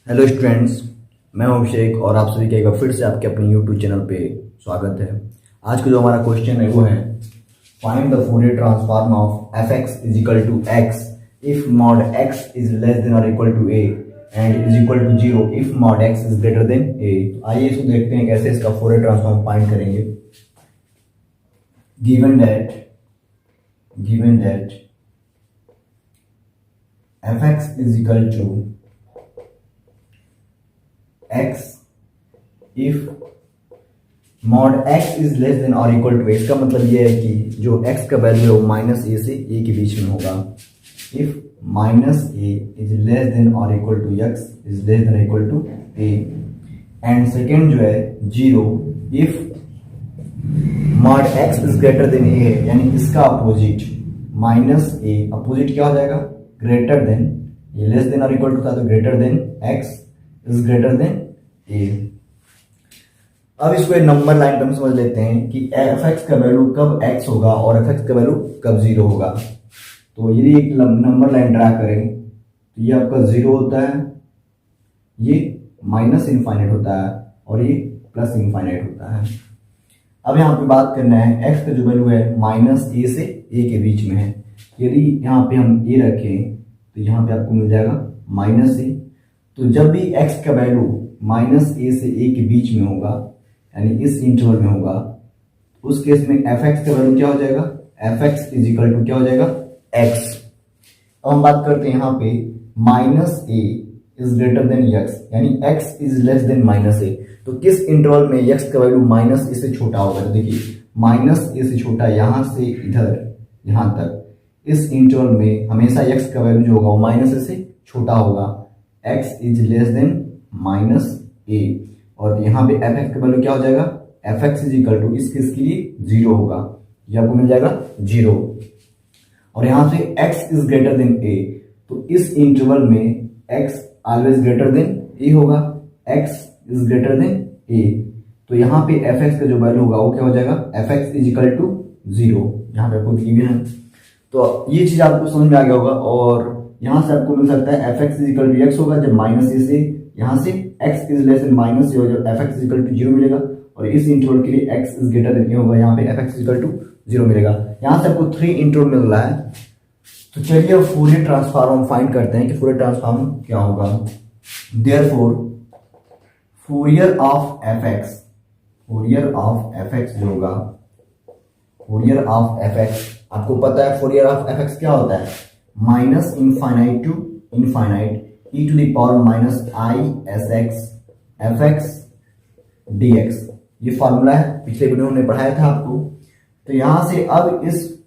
Hello students, मैं हूं अभिषेक और आप सभी का एक बार फिर से आपके अपने यूट्यूब चैनल पे स्वागत है। आज का जो हमारा क्वेश्चन है वो है find the Fourier transform of F x is equal to X if mod X is less than or equal to A and is equal to zero if mod X is greater than A. आइए इसको देखते हैं कैसे इसका Fourier transform find करेंगे। Given that F x is equal to x if mod x is less than or equal to a। इसका मतलब ये है कि जो x का वैल्यू है वो माइनस ए से a के बीच में होगा। if minus a is less than or equal to x is less than or equal to a and second जो है zero if mod x is greater than a, यानी इसका अपोजिट माइनस a अपोजिट क्या हो जाएगा greater than, ये less than or equal to था तो greater than x is greater than A. अब इसको एक नंबर लाइन पर हम समझ लेते हैं कि एफ एक्स का वैल्यू कब x होगा और एफ एक्स का वैल्यू कब जीरो होगा। तो यदि एक नंबर लाइन ड्रा करें तो ये आपका जीरो होता है, ये माइनस इनफाइनाइट होता है और ये प्लस इनफाइनाइट होता है। अब यहाँ पे बात करना है x का जो वैल्यू है माइनस ए से a के बीच में है। यदि यहाँ पे हम a रखें तो यहाँ पे आपको मिल जाएगा माइनस ए। तो जब भी x का वैल्यू माइनस ए से a के बीच में होगा यानी इस इंटरवल में होगा, उस केस में एफ एक्स का वैल्यू क्या हो जाएगा, f x is equal to क्या हो जाएगा x। अब हम बात करते हैं यहाँ पे minus A is greater than x यानी x is less than minus A. तो किस इंटरवल में x का वैल्यू माइनस ए से छोटा होगा, तो देखिए माइनस ए से छोटा यहां से इधर यहां तक, इस इंटरवल में हमेशा x का वैल्यू जो होगा वो माइनस ए से छोटा होगा। x is less than minus A और यहाँ पे एफ एक्स का वैल्यू क्या हो जाएगा, f x is equal to इस केस के लिए जीरो होगा, ये आपको मिल जाएगा जीरो। और यहाँ से x इज ग्रेटर देन ए, तो इस इंटरवल में x always greater than A होगा, x इज ग्रेटर देन ए। तो यहाँ पे एफ एक्स का जो वैल्यू होगा वो क्या हो जाएगा, f x is equal to zero. यहाँ पे आपको गिवन है तो ये चीज आपको समझ में आ गया होगा। और यहां से आपको मिल सकता है F x is equal to X होगा जब माइनस ए से यहां से x is less than minus A हो जब F x is equal to zero मिलेगा, और इस इंटरवल के लिए x is greater than A होगा, यहाँ पे F x is equal to zero मिलेगा। यहां से आपको थ्री इंटरवल मिल रहा है। तो चलिए अब फूरियर ट्रांसफॉर्म फाइंड करते हैं कि फूरियर ट्रांसफॉर्म क्या होगा। Therefore Fourier of F x जो होगा, फूरियर ऑफ एफ एक्स आपको पता है फूरियर ऑफ एफ एक्स क्या होता है, minus infinite to infinite e to the power minus I s x f x d x. ये फॉर्मूला है, पिछले वीडियो में पढ़ाया था आपको। तो यहां से अब इस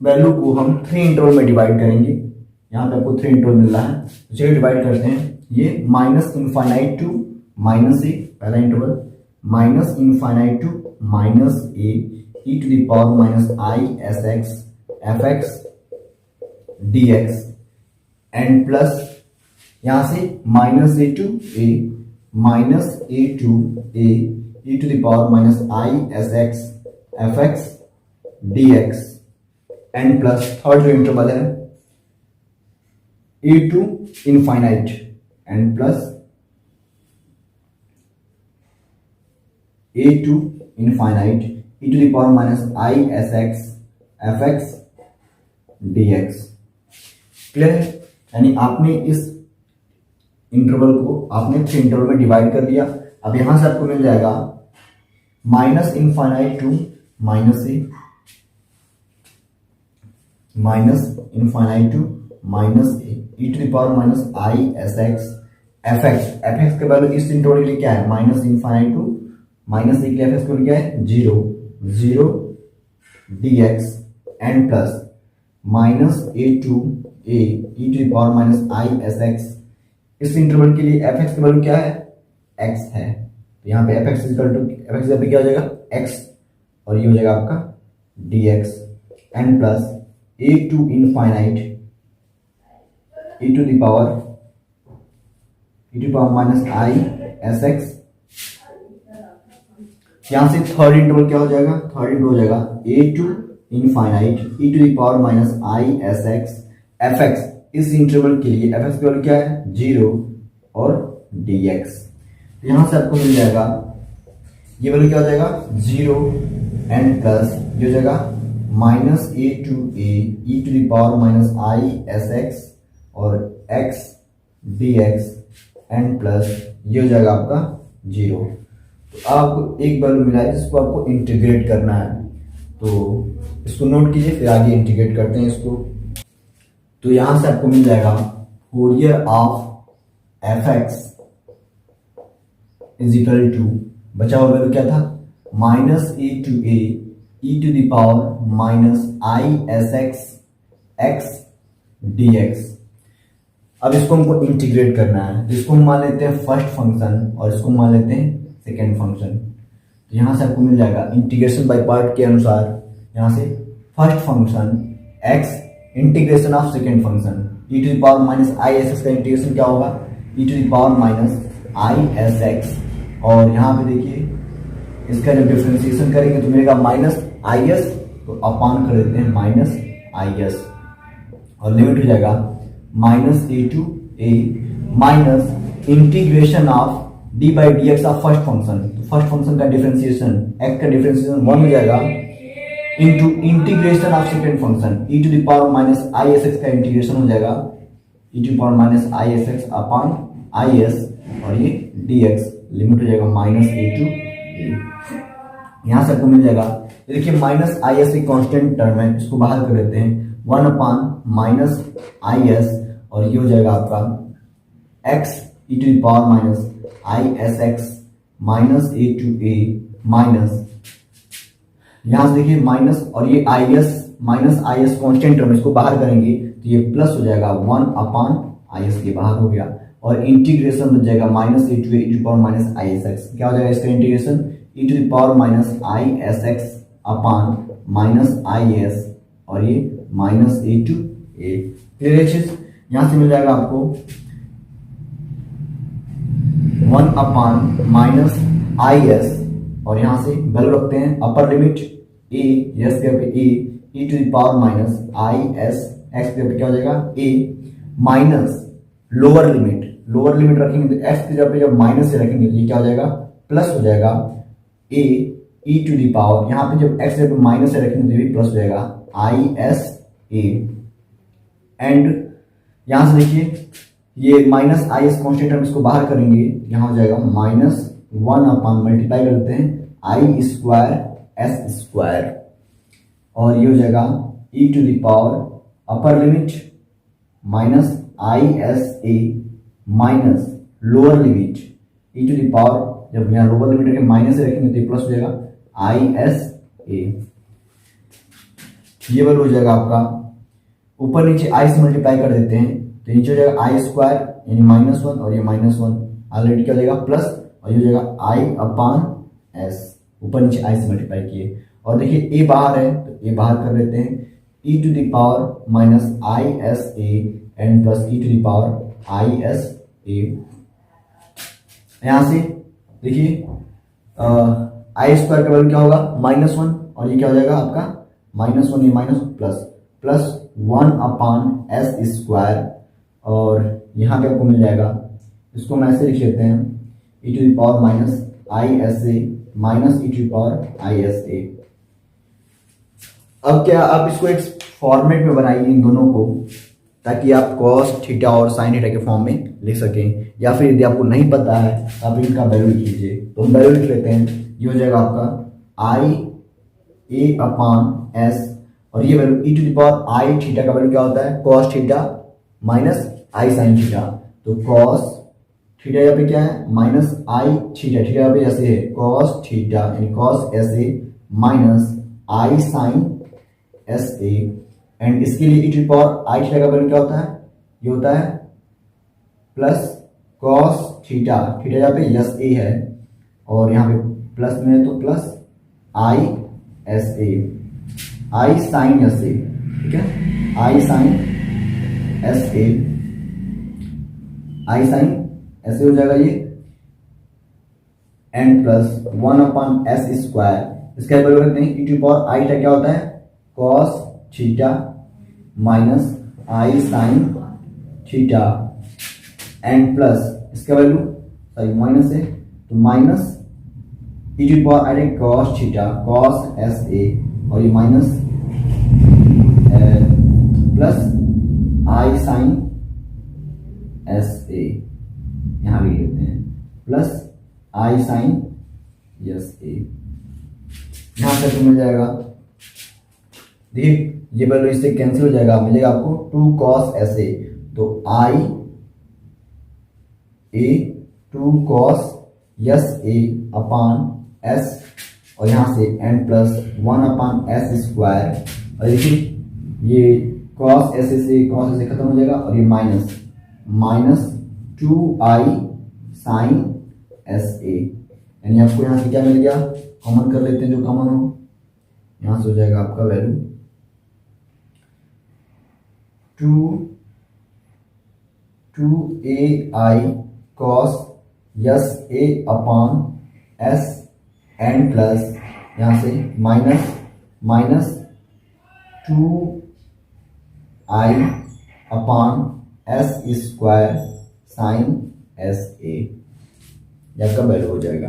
वैल्यू को हम थ्री इंटरवल में डिवाइड करेंगे। यहाँ पे आपको थ्री इंटरवल मिल रहा है, तो चलिए डिवाइड करते हैं। ये minus infinite to minus a पहला interval, minus infinite to minus a e to the power minus I s x f x d x and plus यहां से minus a to a e to the power minus I s x f x d x and plus third जो interval है a to infinite and plus a to infinite e to the power minus I s x f x d x. Clear है, यानी आपने इस interval को आपने three interval में divide कर दिया। अब यहां से आपको मिल जाएगा minus infinite to minus a, minus infinite to minus a e to the power minus I s x f x का वैल्यू इस इंटरवल के लिए क्या है, minus infinite to minus a के लिए एफ एक्स का वैल्यू क्या है, zero d x and plus minus a to a e to the power minus I s x. इस इंटरवल के लिए एफ एक्स का वैल्यू क्या है, x है, तो यहाँ पे F x equal to f x क्या हो जाएगा x और ये हो जाएगा आपका dx and plus a to infinite e to the power minus I s x. यहां से थर्ड इंटरवल क्या हो जाएगा, थर्ड इंटरवल हो जाएगा a to infinite e to the power minus I s x f x. इस interval के लिए एफ एक्स की वैल्यू क्या है, जीरो और dx। तो यहां से आपको मिल जाएगा ये वैल्यू क्या हो जाएगा 0 एंड प्लस ये हो जाएगा minus a to a e to the power minus I s x और x dx एंड प्लस ये हो जाएगा आपका 0। तो आपको एक वैल्यू मिला है जिसको आपको इंटीग्रेट करना है, तो इसको नोट कीजिए, फिर आगे इंटीग्रेट करते हैं इसको। तो यहां से आपको मिल जाएगा Fourier of F x is equal to, बचा हुआ वैल्यू क्या था minus a to a e to the power minus I s x x d x. अब इसको हमको इंटीग्रेट करना है, तो इसको हम मान लेते हैं फर्स्ट फंक्शन और इसको मान लेते हैं सेकेंड फंक्शन। तो यहां से आपको मिल जाएगा इंटीग्रेशन बाय पार्ट के अनुसार, यहां से first function x integration of second function e to the power minus I s x का इंटीग्रेशन क्या होगा e to the power minus I s x, और यहाँ पे देखिए इसका जब डिफरेंशिएशन करेंगे तो मिलेगा माइनस आई एस, तो अपान कर देते हैं माइनस आई एस और लिमिट हो जाएगा minus a to a minus integration of d by d x of first function. तो फर्स्ट फंक्शन का डिफरेंशिएशन एक्स का डिफरेंशिएशन 1 हो जाएगा into integration of second function e to the power minus I s x का integration हो जाएगा e to the power minus I s x upon i s और ये dx लिमिट हो जाएगा माइनस ए टू ए। यहां से आपको मिल जाएगा, देखिए माइनस आई एस एक कांस्टेंट टर्म है, इसको बाहर कर देते हैं 1 अपॉन माइनस आई एस और ये हो जाएगा आपका x e to the power minus I s x minus a to a minus, यहां से देखिए माइनस और ये i s minus I s constant term, इसको बाहर करेंगे तो ये प्लस हो जाएगा 1 अपॉन आई एस, ये बाहर हो गया और इंटीग्रेशन हो जाएगा minus a to a power minus I s x. क्या हो जाएगा इसका integration e to the power minus I s x upon minus I s और ये minus a to a. Clear है चीज? यहां से मिल जाएगा आपको 1 अपॉन माइनस आई एस और यहां से वैल्यू रखते हैं अपर लिमिट ए, यस के पे a e to the power minus I s x के पे क्या हो जाएगा a माइनस लोअर लिमिट रखेंगे तो x की जगह पे जब माइनस से रखेंगे तो ये क्या हो जाएगा प्लस हो जाएगा a e to the power, यहां पे जब x की जगह पे माइनस से रखेंगे तो ये प्लस हो जाएगा आई एस ए। एंड यहां से देखिए ये माइनस आई एस कॉन्स्टेंट हम इसको बाहर करेंगे, यहां हो जाएगा माइनस 1 अपॉन मल्टीप्लाई कर देते हैं आई स्क्वायर एस स्क्वायर और ये हो जाएगा e to the power upper limit minus I s a minus lower limit e to the power, जब यहाँ लोअर लिमिट रखेंगे माइनस से रखेंगे तो ये प्लस हो जाएगा आई एस ए। ये वैल्यू हो जाएगा आपका, ऊपर नीचे आई से मल्टीप्लाई कर देते हैं तो नीचे हो जाएगा आई स्क्वायर यानी माइनस 1 और ये माइनस 1 ऑलरेडी क्या हो जाएगा प्लस और ये हो जाएगा आई अपॉन एस, ऊपर नीचे आई से मल्टीप्लाई किए और देखिए ए बाहर है तो ए बाहर कर देते हैं e to the power minus I s a and plus e to the power i s a. यहां से देखिए आई स्क्वायर का वैल्यू क्या होगा -1 और ये क्या हो जाएगा आपका -1 ये minus plus 1 upon s square और यहाँ पे आपको मिल जाएगा, इसको हम ऐसे लिख लेते हैं e to the power minus I s a minus e to the power i s a. अब क्या आप इसको एक फॉर्मेट में बनाइए इन दोनों को, ताकि आप कॉस थीटा और साइन थीटा के फॉर्म में लिख सकें, या फिर यदि आपको नहीं पता है आप इनका वैल्यू लिख लीजिए। तो हम वैल्यू लिख लेते हैं, ये हो जाएगा आपका आई ए अपॉन एस और ये value e to the power I theta का वैल्यू क्या होता है कॉस थीटा माइनस आई साइन थीटा। तो कॉस थीटा यहाँ पे क्या है माइनस आई थीटा, थीटा यहाँ पे ऐसे है कॉस थीटा यानी cos s a minus I sine s a and इसके लिए e to the power I theta का वैल्यू क्या होता है, ये होता है प्लस कॉस थीटा, थीटा यहाँ पे यस ए है और यहाँ पे प्लस में है तो plus I s a I sine s a, ठीक है I sine s a I sine ऐसे हो जाएगा ये and plus 1 upon s square, इसका वैल्यू रखते हैं e to power I theta क्या होता है cos theta minus I sine theta and plus इसका वैल्यू सॉरी माइनस है तो माइनस e टू पावर अरे cos theta cos s a और ये minus plus i sine s a यहां भी लेते हैं plus i sine s a यहां से मिल जाएगा देखिए ये वैल्यू इससे कैंसिल हो जाएगा मिलेगा आपको 2 cos एस ए तो आई ए 2 cos s a upon S और यहां से एन प्लस 1 अपान एस स्क्वायर और देखिए ये cos एस से cos एस खत्म हो जाएगा और ये माइनस 2i साइन एस ए यानी आपको यहां से क्या मिल गया कॉमन कर लेते हैं जो कॉमन हो यहां से हो जाएगा आपका value 2ai cos s a upon s n plus यहां से minus 2i upon s square sine s a आपका वैल्यू हो जाएगा।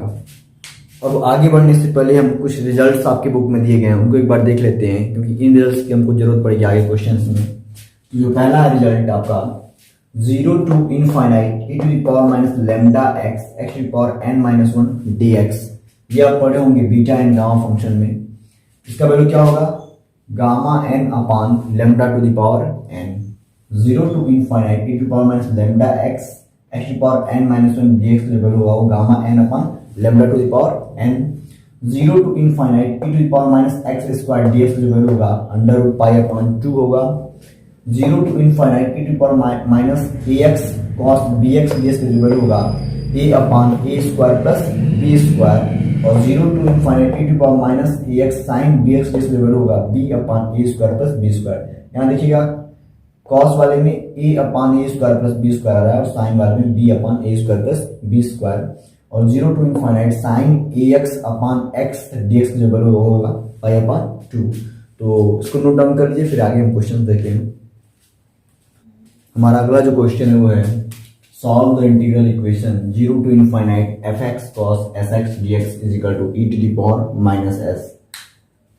अब आगे बढ़ने से पहले हम कुछ रिजल्ट्स आपके बुक में दिए गए हैं उनको एक बार देख लेते हैं क्योंकि इन रिजल्ट्स की हमको जरूरत पड़ेगी आगे क्वेश्चंस में। तो जो पहला रिजल्ट आपका 0 to infinite e to the power minus lambda x x to the power n minus 1 dx ये आप पढ़े होंगे बीटा एंड गामा फंक्शन में। इसका वैल्यू क्या होगा gamma n upon lambda to the power n 0 to infinite e to the power minus lambda x x to the power n minus 1 dx का value होगा वो gamma n upon lambda to the power n 0 to infinite e to the power minus x square dx का value होगा under root pi upon 2 होगा 0 to infinite e to the power minus ax cos bx dx का value होगा a upon a square plus b square और 0 to infinite e to the power minus ax sin bx dx का value होगा b upon a square plus b square. यहाँ देखिएगा cos वाले में a upon a square plus b square आ रहा है और sin वाले में b upon a square plus b square और 0 to infinite sin ax upon x dx का वैल्यू होगा पाई अपान 2। तो इसको नोट डाउन कर लीजिए फिर आगे हम क्वेश्चन देखेंगे। हमारा अगला जो क्वेश्चन है वो है solve the integral equation 0 to infinite fx cos sx dx is equal to e to the power minus s।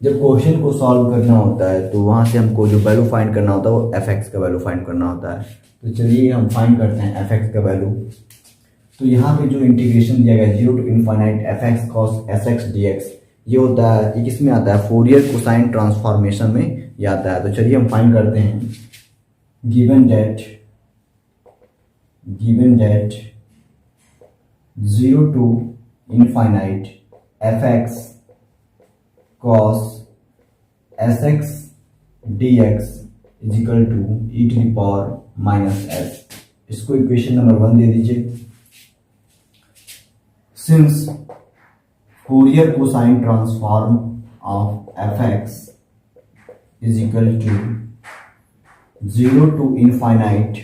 जब क्वेश्चन को सॉल्व करना होता है तो वहां से हमको जो वैल्यू फाइंड करना होता है वो fx का वैल्यू फाइंड करना होता है। तो चलिए हम फाइंड करते हैं fx का वैल्यू। तो यहाँ पे जो इंटीग्रेशन दिया गया 0 to infinite fx cos sx dx ये होता है ये किस में आता है फोरियर कोसाइन ट्रांसफॉर्मेशन में ये आता है। तो चलिए हम फाइंड करते हैं given that 0 to infinite fx cos sx dx is equal to e to the power minus s। इसको इक्वेशन नंबर 1 दे दीजिए। Since Fourier cosine transform of fx is equal to 0 to infinite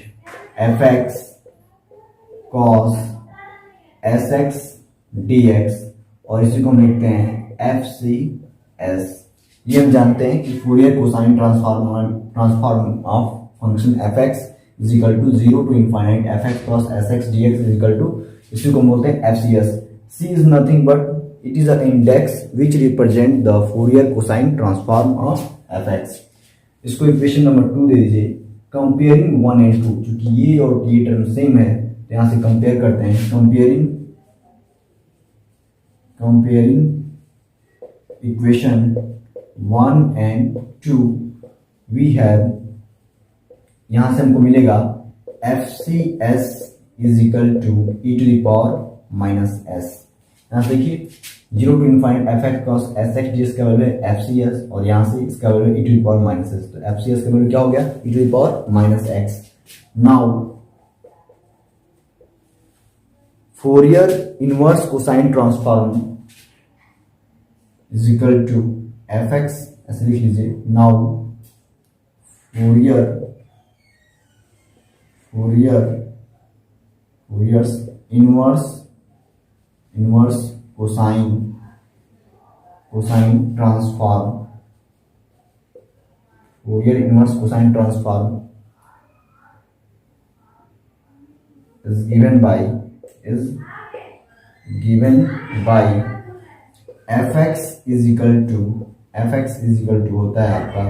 fx cos sx dx और इसी को हम लिखते हैं fcs। ये हम जानते हैं कि Fourier cosine transform of function fx is equal to 0 to infinite fx cos sx dx is equal to इसी को बोलते हैं fcs। c is nothing but it is a index which represent the Fourier cosine transform of fx। इसको equation number 2 दे दीजिए। Comparing 1 and 2 क्योंकि ये और ये टर्म सेम है तो यहां से कंपेयर करते हैं। Comparing equation 1 and 2 we have यहां से हमको मिलेगा FCS is equal to e to the power minus s। यहां से देखिए 0 to infinite fx cos sx dx का वैल्यू है FCS और यहां से इसका value e to the power minus s। तो FCS का वैल्यू क्या हो गया e to the power minus x। Now Fourier inverse cosine transform is equal to fx ऐसे लिख लीजिए। Now Fourier's inverse cosine transform Fourier inverse cosine transform is given by fx is equal to होता है आपका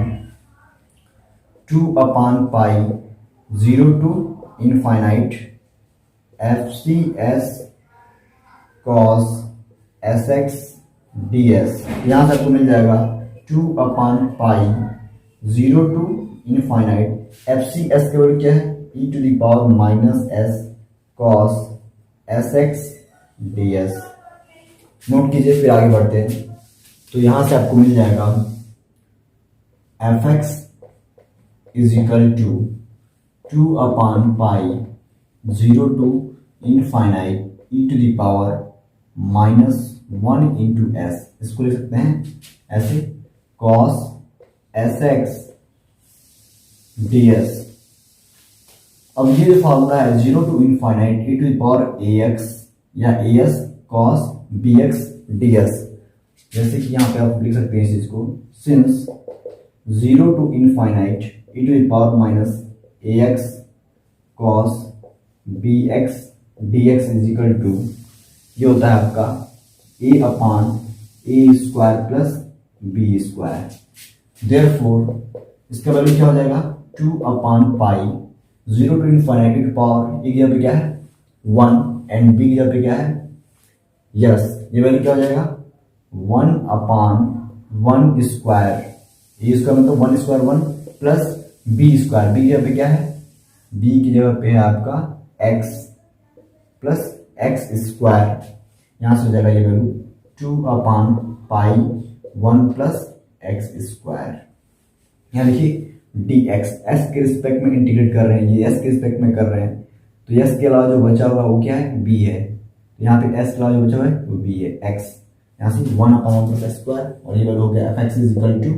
2/पाई 0 to infinite fcs cos sx ds। यहाँ से आपको मिल जाएगा 2/पाई 0 to infinite fcs के वैल्यू क्या है e to the power minus s cos sx ds। Note कीजिए, फिर आगे बढ़ते हैं। तो यहां से आपको मिल जाएगा fx इज इक्वल टू 2/पाई 0 to infinite e to the power minus 1 into s। इसको लिख सकते हैं ऐसे cos sx ds। अब ये जो फॉर्मूला है 0 to infinite e to the power ax या as cos bx ds, जैसे कि यहां पे आप लिख सकते हैं इस चीज को since 0 to infinite e to the power minus ax cos bx dx is equal to ये होता है आपका a/a square plus b square. Therefore इसका वैल्यू क्या हो जाएगा 2/पाई 0 to infinite e to power a की जगह पे क्या है 1 एंड b की जगह पे क्या है यस, ये वैल्यू क्या हो जाएगा 1/1 स्क्वायर ए स्क्वायर मतलब 1 square 1 plus b square, b की जगह पे क्या है b की जगह पे है आपका x प्लस x स्क्वायर। यहां से हो जाएगा ये वैल्यू 2/पाई 1 प्लस x स्क्वायर। यहाँ देखिए dx s के रिस्पेक्ट में इंटीग्रेट कर रहे हैं, ये s के रिस्पेक्ट में कर रहे हैं, तो s के अलावा जो बचा हुआ वो क्या है b है। यहाँ पे s के अलावा जो बचा हुआ है वो b है x। यहाँ से 1/1 प्लस x स्क्वायर और ये वैल्यू हो गया fx इज इक्वल टू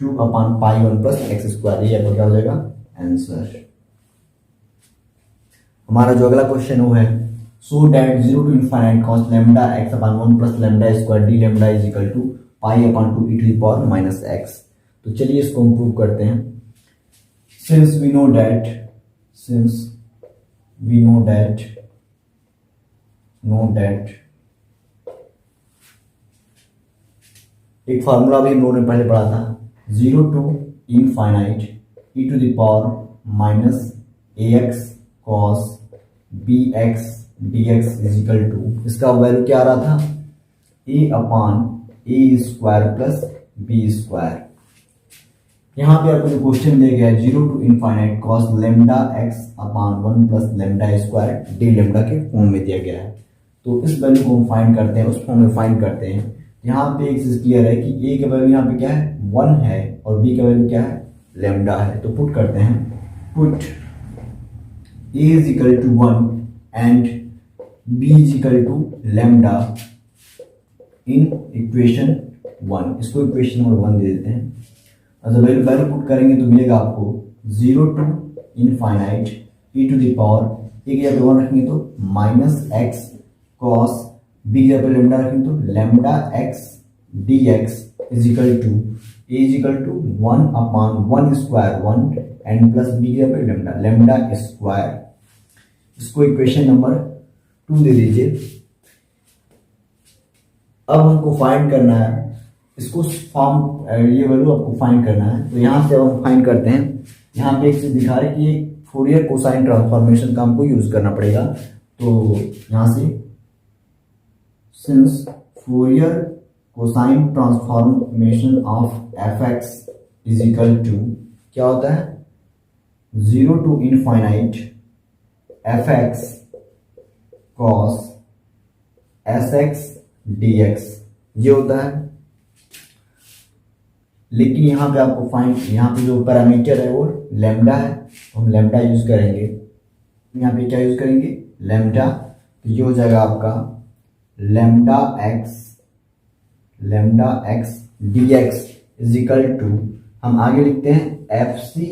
2/पाई 1 प्लस x स्क्वायर। ये आपका क्या हो जाएगा आंसर। हमारा जो अगला क्वेश्चन वो है so that 0 to infinite cos lambda x/1 plus lambda square d lambda is equal to पाई/2 e to the power minus x। तो चलिए इसको हम प्रूव करते हैं। सिंस वी नो दैट एक फार्मूला भी हम लोगों ने पहले पढ़ा था 0 to infinite e to the power minus ax cos bx dx is equal to इसका वैल्यू क्या आ रहा था a/a square plus b square. यहाँ पे आपको जो क्वेश्चन दिया गया है 0 to infinite cos lambda x/1 plus lambda square D lambda के फॉर्म में दिया गया है। तो इस वैल्यू को हम फाइंड करते हैं, उस फॉर्म में फाइंड करते हैं। यहाँ पे एक चीज क्लियर है कि a का वैल्यू यहाँ पे क्या है 1 है और b का वैल्यू क्या है लैम्डा है। तो पुट करते हैं, put a is equal to 1 and b is equal to lambda in equation 1। इसको इक्वेशन नंबर 1 दे देते हैं। अच्छा वैल्यू पुट करेंगे तो मिलेगा आपको 0 to infinite e to the power a की जगह पे 1 रखेंगे तो माइनस x cos b की जगह पे लैम्डा रखेंगे तो lambda x dx is equal to a is equal to 1/1 square 1 and plus b की जगह पे लैम्डा स्क्वायर। इसको इक्वेशन नंबर 2 दे दीजिए। अब हमको फाइंड करना है इसको फॉर्म, ये वैल्यू आपको फाइंड करना है। तो यहाँ से अब हम फाइंड करते हैं। यहाँ पे एक चीज दिखा रहे कि फोरियर कोसाइन ट्रांसफॉर्मेशन का हमको यूज करना पड़ेगा। तो यहाँ से since Fourier cosine transformation of fx is equal to क्या होता है 0 to infinite fx cos sx dx ये होता है। लेकिन यहाँ पे आपको फाइंड, यहाँ पे जो पैरामीटर है वो लैम्डा है, तो हम लैम्डा यूज करेंगे। यहाँ पे क्या यूज करेंगे लैम्डा, तो ये हो जाएगा आपका lambda x dx is equal to हम आगे लिखते हैं एफ सी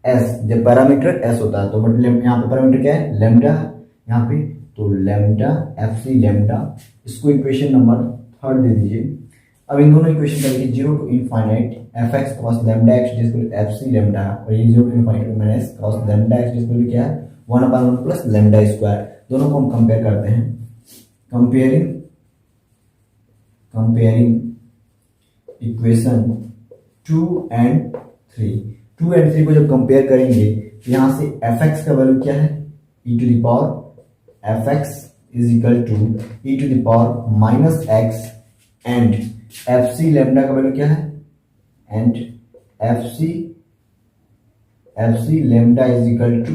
एस। जब पैरामीटर एस होता है तो बट यहाँ पे पैरामीटर क्या है लैम्डा, यहाँ पे तो लैम्डा एफ सी लैम्डा। इसको इक्वेशन नंबर 3 दे दीजिए। अब इन दोनों इक्वेशन का देखिए 0 to infinite F x cos lambda x जिसको एफ सी लैम्डा और ये 0 to infinite minus cos lambda x जिसको क्या है 1/1 प्लस लेमडा स्क्वायर। दोनों को हम कंपेयर करते हैं। Comparing equation 2 and 3। 2 and 3 को जब कंपेयर करेंगे यहां से fx का वैल्यू क्या है, e to the power fx is equal to e to the power minus x and fc lambda का वैल्यू क्या है, and fc lambda is equal to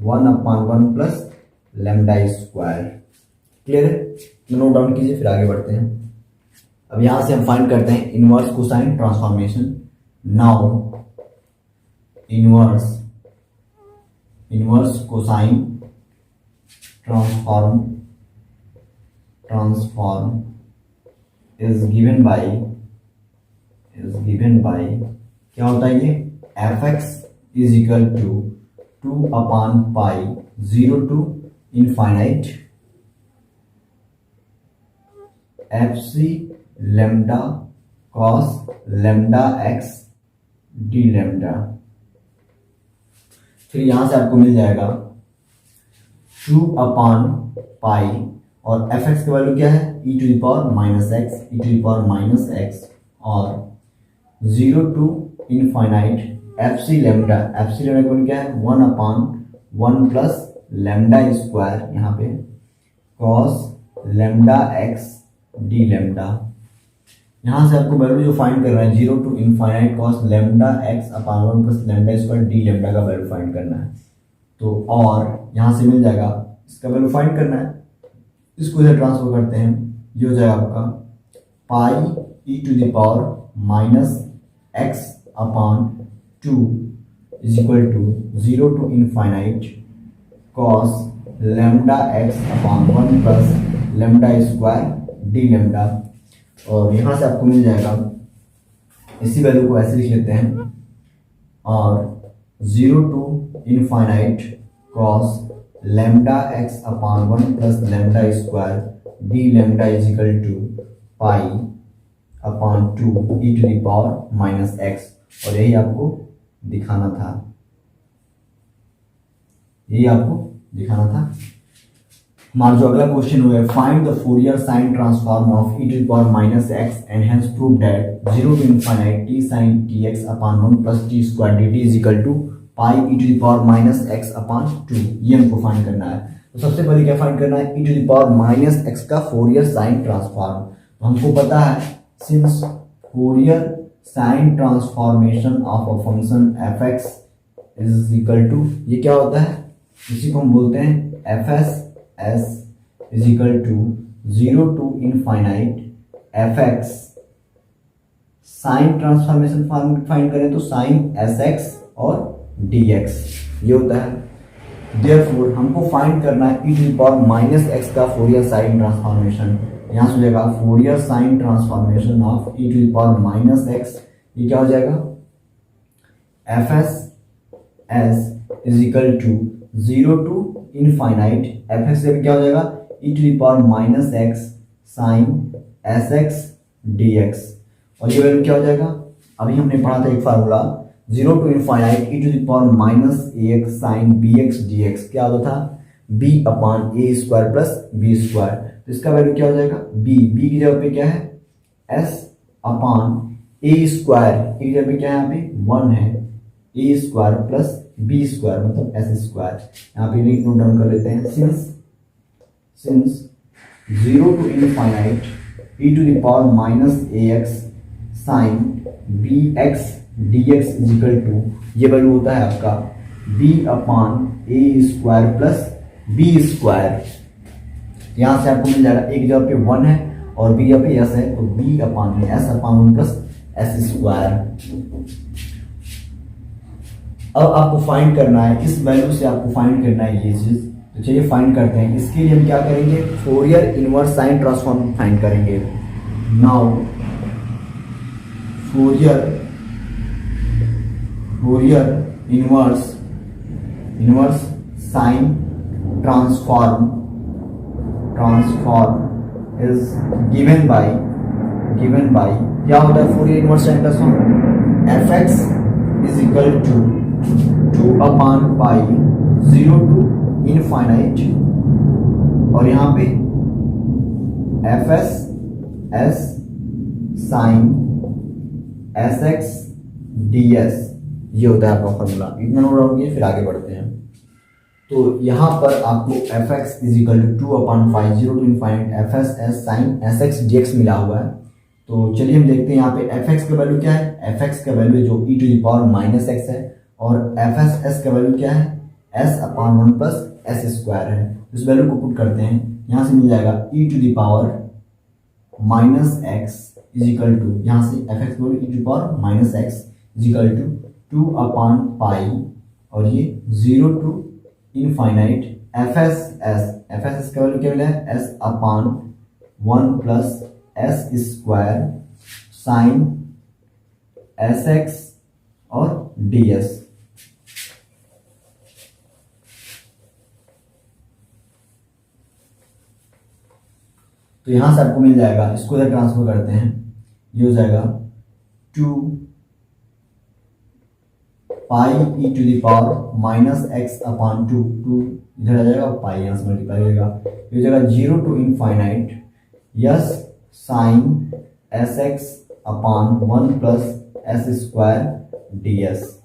1/1 plus lambda square. Clear है? नोट डाउन कीजिए, फिर आगे बढ़ते हैं। अब यहां से हम फाइंड करते हैं inverse cosine transformation. Now inverse cosine transform is given by क्या होता है ये, fx इज इक्वल टू 2/पाई 0 to infinite fc lambda cos lambda x d lambda. फिर यहां से आपको मिल जाएगा 2/पाई और fx का वैल्यू क्या है, e to the power minus x और 0 टू इनफाइनाइट fc लेमडा का वैल्यू क्या है, 1/1 प्लस लेमडा स्क्वायर यहाँ पे cos lambda x d lambda. यहां से आपको वैल्यू जो फाइंड करना है 0 to infinite cos lambda x/1 plus lambda square d lambda का वैल्यू फाइंड करना है। तो और यहां से मिल जाएगा, इसका वैल्यू फाइंड करना है, इसको इधर ट्रांसफर करते हैं, ये हो जाएगा आपका pi e to the power minus x/2 is equal to 0 to infinite cos lambda x/1 plus lambda square d lambda. और यहां से आपको मिल जाएगा, इसी वैल्यू को ऐसे लिख लेते हैं, और 0 to infinite cos lambda x/1 plus lambda square d lambda is equal to पाई/2 e to the power minus x। और यही आपको दिखाना था। हमारा जो अगला क्वेश्चन हुआ है, find the Fourier sine transform of e to the power minus x and hence prove that 0 to infinite t sin tx/1 plus t square dt is equal to pi e to the power minus x/2। ये हमको find करना है। तो सबसे पहले क्या find करना है, e to the power minus x का फोरियर साइन ट्रांसफॉर्म। तो हमको पता है, since Fourier sine transformation of a function fx is equal to, ये क्या होता है, इसी को हम बोलते हैं fs is equal to 0 to infinite fx sine transformation find करें तो साइन sx और dx ये होता है। देयरफॉर हमको फाइंड करना है e to the power minus x का फोरियर साइन ट्रांसफॉर्मेशन। यहां से हो जाएगा Fourier sine transformation of e to the power minus x, ये क्या हो जाएगा, fs is equal to 0 to infinite fx से क्या हो जाएगा, e to the power minus x sine sx dx। और ये वैल्यू क्या हो जाएगा, अभी हमने पढ़ा था एक formula, 0 to infinite e to the power minus ax sine bx dx, क्या होता था, b/a square plus b square. तो इसका वैल्यू क्या हो जाएगा, b की जगह पे क्या है, s/a स्क्वायर की जगह पे क्या है, यहाँ पे 1 है, a square plus b square मतलब s स्क्वायर। यहाँ पे नोट डाउन कर लेते हैं, since 0 to infinite e to the power minus ax sine bx dx is equal to, ये वैल्यू होता है आपका b/a square plus b square. यहाँ से आपको मिल जाएगा, एक जगह पे 1 है और b जगह पे s है, तो b/s/1 प्लस s स्क्वायर। अब आपको फाइंड करना है, इस वैल्यू से आपको फाइंड करना है ये चीज। तो चलिए फाइंड करते हैं। इसके लिए हम क्या करेंगे, Fourier inverse sine transform find करेंगे। Now Fourier inverse sine transform is given by क्या होता है, Fourier inverse sine transform fx is equal to 2/पाई 0 टू इनफाइनाइट और यहाँ पे f s sine s x d s, ये होता है आपका फॉर्मूला। इतना नोट डाउन किए, फिर आगे बढ़ते हैं। तो यहाँ पर आपको f x is equal to 2/5 0 to infinite f s sine s x d x मिला हुआ है। तो चलिए हम देखते हैं यहाँ पे एफ एक्स का वैल्यू क्या है। एफ एक्स का वैल्यू जो e to the power minus x है और एफ एस का वैल्यू क्या है, s upon 1 plus s square है। इस वैल्यू को पुट करते हैं, यहाँ से मिल जाएगा e to the power minus x is equal to, यहाँ से f x value e to the power minus x is equal to 2/पाई और ये 0 टू इनफाइनाइट एफ एस का वैल्यू क्या मिला है, s upon 1 plus s square sine s x और डी एस। तो यहां से आपको मिल जाएगा, इसको इधर ट्रांसफर करते हैं, ये हो जाएगा 2 pi e to the power minus x upon 2 इधर आ जाएगा, पाई यहां से मल्टीप्लाई हो जाएगा, ये हो जाएगा 0 to infinite s sine s x upon 1 plus s square d s.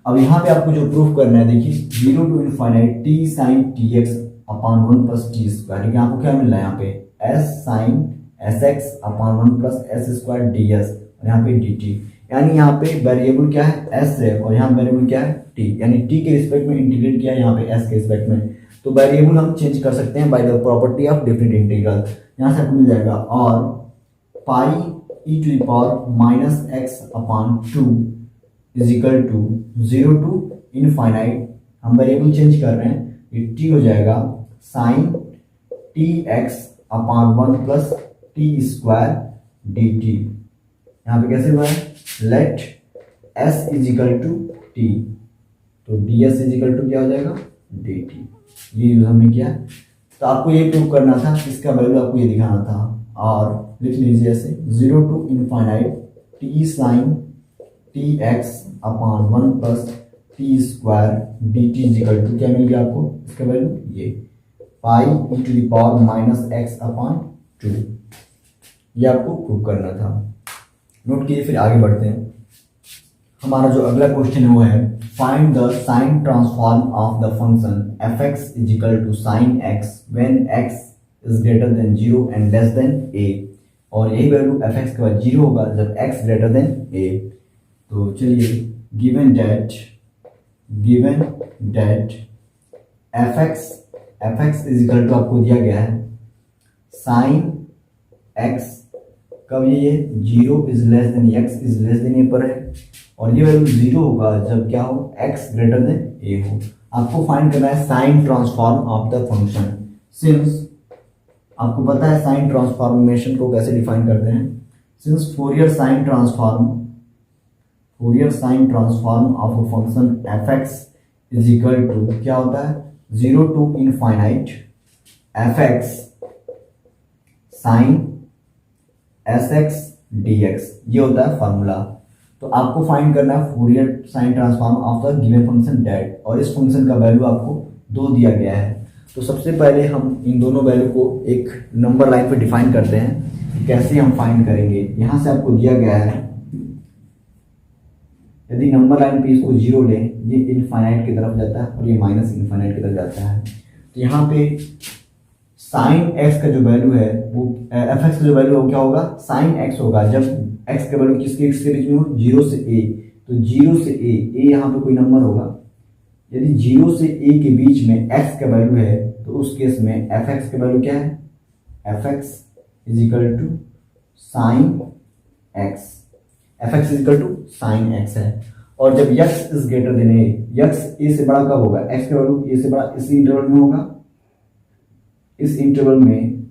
अब यहां पे आपको जो प्रूफ करना है, देखिए 0 to infinite t sine t x upon 1 plus t square, ठीक है। आपको क्या मिल रहा है यहाँ पे, s sine s x upon 1 plus s square d s और यहाँ पे डी टी, यानी यहाँ पे वेरिएबल क्या है, एस है और यहाँ वेरिएबल क्या है, टी, यानी टी के रिस्पेक्ट में इंटीग्रेट किया है यहाँ पे एस के रिस्पेक्ट में। तो वेरिएबल हम चेंज कर सकते हैं by the property of definite integral. यहाँ से आपको मिल जाएगा और pi e to the power minus x upon 2 is equal to 0 to infinite, हम वेरिएबल चेंज कर रहे हैं, ये टी हो जाएगा sine t x upon 1 plus t square d t. यहाँ पे कैसे हुआ है, let s is equal to t, तो d s is equal to क्या हो जाएगा, डी टी। ये यूज हमने किया। तो आपको ये प्रूव करना था, इसका वैल्यू आपको ये दिखाना था और लिख लीजिए ऐसे 0 to infinite t sine t x upon 1 plus t square d t is equal to क्या मिल गया आपको, इसका वैल्यू ये pi e to the power minus x upon 2। ये आपको प्रूव करना था, नोट कीजिए, फिर आगे बढ़ते हैं। हमारा जो अगला क्वेश्चन है वो है find the sine transform of the function f x is equal to sine x when x is greater than 0 and less than a, और यही वैल्यू एफ एक्स के बाद 0 होगा जब x ग्रेटर देन a। तो चलिए given that f x is equal to आपको दिया गया है साइन एक्स, कब ये 0 is less than x is less than a पर है, और ये वैल्यू 0 होगा जब क्या हो, x ग्रेटर देन a हो। आपको फाइंड करना है sign transform of the function. Since आपको पता है साइन ट्रांसफॉर्मेशन को कैसे डिफाइन करते हैं, since Fourier sine transform of a function f x is equal to क्या होता है, 0 to infinite f x sine s x d x, ये होता है फॉर्मूला। तो आपको फाइंड करना है Fourier sine transform of the given function that, और इस फंक्शन का वैल्यू आपको 2 दिया गया है। तो सबसे पहले हम इन दोनों वैल्यू को एक नंबर लाइन पे डिफाइन करते हैं। कैसे हम फाइंड करेंगे, यहाँ से आपको दिया गया है, यदि नंबर लाइन पे इसको 0 लें, ये इनफाइनाइट की तरफ जाता है और ये माइनस इनफाइनाइट की तरफ जाता है। तो यहाँ पे साइन एक्स का जो वैल्यू है वो एफ एक्स का जो वैल्यू है क्या होगा, साइन एक्स होगा जब एक्स का वैल्यू किसके बीच में हो, 0 से a। तो 0 से a यहाँ पे कोई नंबर होगा, यदि 0 से a के बीच में x का वैल्यू है तो उस केस में एफ एक्स का वैल्यू क्या है, F x is equal to sine x, f x is equal to sine x है। और जब x is greater than a, x a से बड़ा कब होगा, x का वैल्यू a से बड़ा इसी इंटरवल में होगा, इस इंटरवल में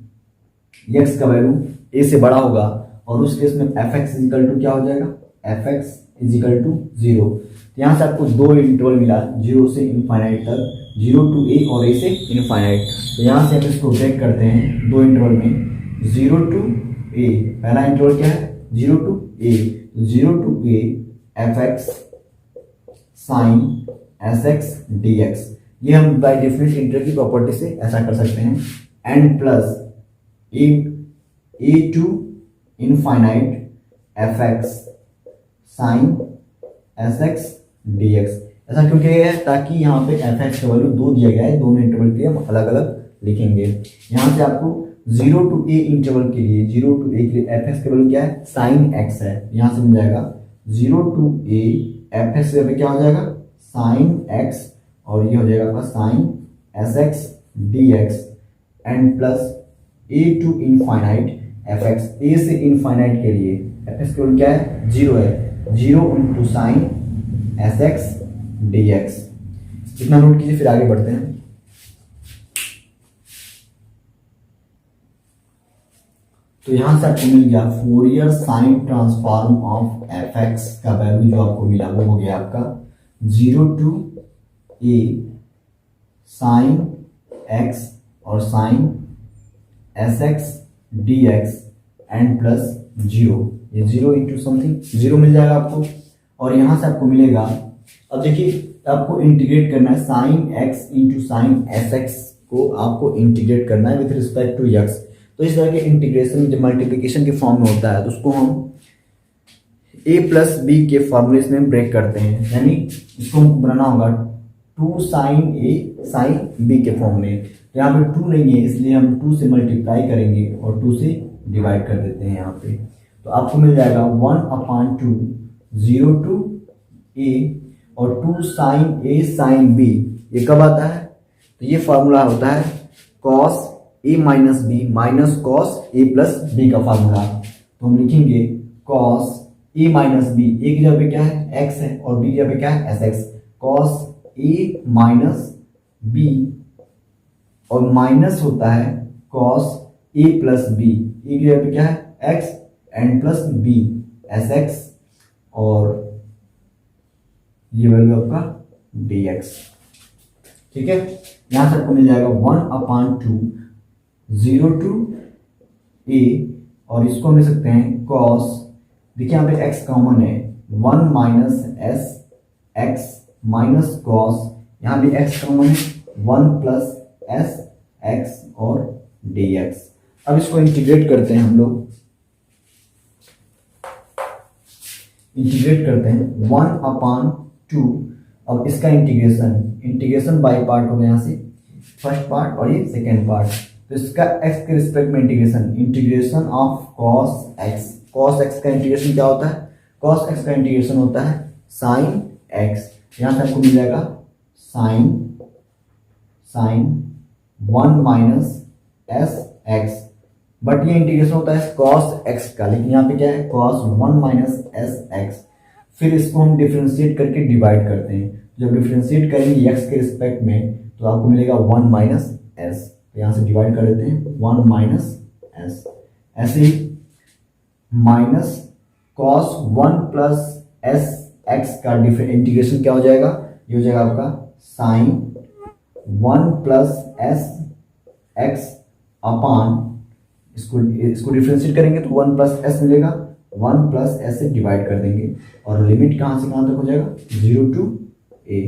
x का वैल्यू a से बड़ा होगा, और उस केस में f x is equal to क्या हो जाएगा, f x is equal to 0। तो यहाँ से आपको 2 इंटरवल मिला, 0 से इनफाइनाइट तक, 0 टू a और a से इनफाइनाइट। तो यहाँ से हम इसको ब्रेक करते हैं 2 इंटरवल में, 0 टू a, पहला इंटरवल क्या है, 0 to a, 0 to a f x sine s x d x, ये हम बाय डिफरेंस इंटीग्रल की प्रॉपर्टी से ऐसा कर सकते हैं, and plus a to infinite f x sine s x d x. ऐसा क्यों किया गया है? ताकि यहाँ पे एफ एक्स का वैल्यू 2 दिया गया है, दोनों इंटरवल के लिए हम अलग अलग लिखेंगे। यहाँ से आपको 0 to a इंटरवल के लिए, 0 to a के लिए एफ एक्स का वैल्यू क्या है? साइन एक्स है। यहाँ से मिल जाएगा 0 to a एफ एक्स पे क्या हो जाएगा? साइन एक्स, और ये हो जाएगा आपका sine s x d x, and plus a to infinite f x. a से इनफाइनाइट के लिए एफ एक्स का वैल्यू क्या है? 0 है। 0 into sine s x d x. इतना नोट कीजिए, फिर आगे बढ़ते हैं। तो यहां से आपको मिल गया Fourier sine transform of F x का वैल्यू जो आपको मिला वो हो गया आपका 0 टू ए साइन एक्स और sine s x d x and plus 0। ये 0 इंटू समथिंग 0 मिल जाएगा आपको, और यहां से आपको मिलेगा, अब देखिए आपको इंटीग्रेट करना है sine x into sine s x को आपको इंटीग्रेट करना है विथ रिस्पेक्ट टू एक्स। तो इस तरह के इंटीग्रेशन जब मल्टीप्लिकेशन के फॉर्म में होता है तो उसको हम a प्लस बी के फॉर्मूले में ब्रेक करते हैं, यानी इसको बनाना होगा 2 साइन ए साइन बी के फॉर्म में। तो यहाँ पे 2 नहीं है, इसलिए हम 2 से मल्टीप्लाई करेंगे और 2 से डिवाइड कर देते हैं यहाँ पे। तो आपको मिल जाएगा 1/2 0 टू a और 2 साइन ए साइन बी। ये कब आता है? तो ये फॉर्मूला होता है cos a minus B minus cos a plus B का फॉर्मूला। तो हम लिखेंगे cos a minus B, a की जगह पे क्या है? एक्स है, और बी की जगह पे क्या है? S x. Cos a minus b, और माइनस होता है cos a plus b, a की जगह पे क्या है? X, and plus b s x, और ये वैल्यू आपका डी एक्स। ठीक है, यहां से आपको मिल जाएगा 1/2 0 टू ए, और इसको हम लिख सकते हैं कॉस, देखिए यहाँ पे x कॉमन है, 1 minus S x minus cos, यहाँ भी x कॉमन है, 1 प्लस एस एक्स और डी एक्स। अब इसको इंटीग्रेट करते हैं हम लोग, इंटीग्रेट करते हैं 1/2। अब इसका इंटीग्रेशन बाय पार्ट हो गया, यहाँ से फर्स्ट पार्ट और ये सेकेंड पार्ट। तो इसका x के रिस्पेक्ट में integration of cos x। cos x का इंटीग्रेशन क्या होता है? cos x का इंटीग्रेशन होता है sin x। यहां से आपको मिल जाएगा sin 1 minus S x, but ये इंटीग्रेशन होता है cos x का, लेकिन यहाँ पे क्या है? cos 1 minus S x. फिर इसको हम डिफरेंशिएट करके डिवाइड करते हैं। जब डिफरेंशिएट करेंगे x के रिस्पेक्ट में तो आपको मिलेगा 1 माइनस एस। यहां से डिवाइड कर देते हैं 1 माइनस एस, ऐसे ही minus cos 1 plus s x का इंटीग्रेशन क्या हो जाएगा? ये हो जाएगा आपका sine 1 plus s x upon, इसको डिफरेंशिएट करेंगे तो 1 प्लस एस मिलेगा, 1 प्लस एस से डिवाइड कर देंगे, और लिमिट कहां से कहां तक हो जाएगा? 0 टू a।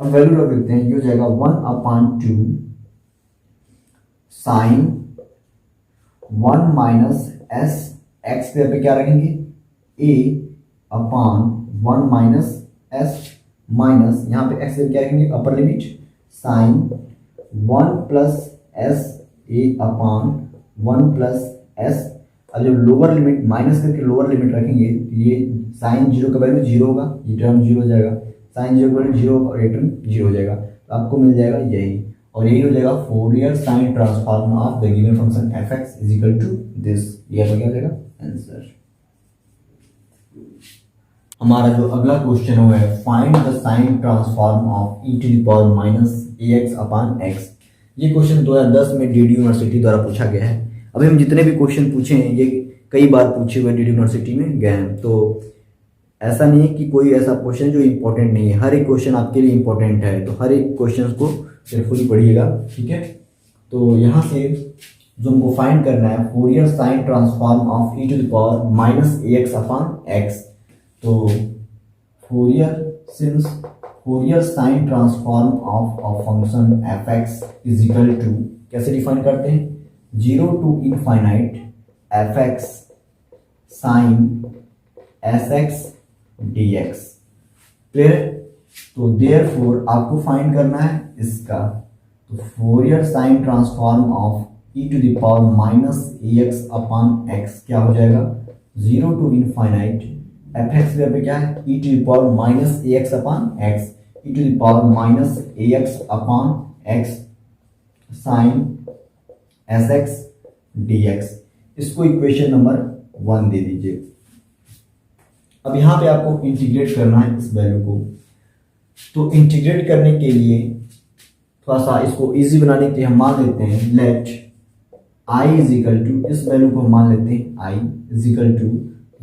अब वैल्यू रख देते हैं, ये हो जाएगा 1/2 साइन 1 माइनस एस एक्स पे क्या रखेंगे? a upon 1 minus s minus, यहाँ पे x पे क्या रखेंगे? Upper limit sine 1 plus s a upon 1 plus s. अब जब लोअर लिमिट माइनस करके लोअर लिमिट रखेंगे तो ये साइन 0 का वैल्यू 0 होगा, ये टर्म 0 हो जाएगा, साइन 0 का वैल्यू 0 होगा और ये टर्म 0 हो जाएगा। तो आपको मिल जाएगा यही, और यही हो जाएगा Fourier sine transform of the given function f x is equal to this. ये आपका क्या हो जाएगा? आंसर। हमारा जो अगला क्वेश्चन हुआ है find the sine transform of e to the power minus ax upon x। ये क्वेश्चन 2010 में डीडी यूनिवर्सिटी द्वारा पूछा गया है। अभी हम जितने भी क्वेश्चन पूछे हैं ये कई बार पूछे हुए डीडी यूनिवर्सिटी में गए हैं, तो ऐसा नहीं है कि कोई ऐसा क्वेश्चन जो इंपॉर्टेंट नहीं है, हर एक क्वेश्चन आपके लिए इंपॉर्टेंट है, तो हर एक क्वेश्चन को केयरफुली पढ़िएगा। ठीक है, तो यहाँ से जो हमको फाइंड करना है Fourier sine transform of e to the power minus ax upon x। तो Fourier since Fourier sine transform of a function f x is equal to, कैसे डिफाइन करते हैं, 0 to infinite f x sine s x d x. Clear? तो therefore आपको find करना है इसका, तो Fourier sine transform of e to the power minus a x upon x क्या हो जाएगा, 0 टू इनफाइनाइट एफ एक्स पे क्या है, e to the power minus a x upon x, e to the power minus a x upon x sine s x d x. इसको equation number 1 दे दीजिए। अब यहां पे आपको इंटीग्रेट करना है इस वैल्यू को, तो इंटीग्रेट करने के लिए थोड़ा सा इसको इजी बनाने के लिए हम मान लेते हैं let i is equal to, इस वैल्यू को मान लेते हैं i is equal to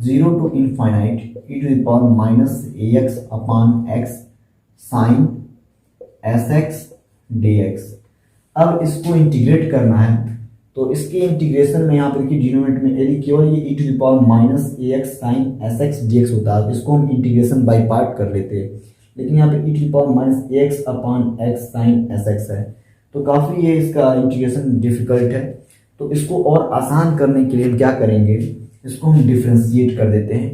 0 to infinite e to the power minus a x upon x sine s x d x. अब इसको इंटीग्रेट करना है, तो इसके इंटीग्रेशन में यहाँ पर देखिए डिनोमिनेटर में यदि केवल ये e to the power minus a x sine s x d x होता है तो इसको हम इंटीग्रेशन बाई पार्ट कर लेते हैं, लेकिन यहाँ पे e to the power minus a x upon x sine s x है, तो काफ़ी ये इसका इंटीग्रेशन डिफिकल्ट है। तो इसको और आसान करने के लिए हम क्या करेंगे, इसको हम डिफ्रेंशिएट कर देते हैं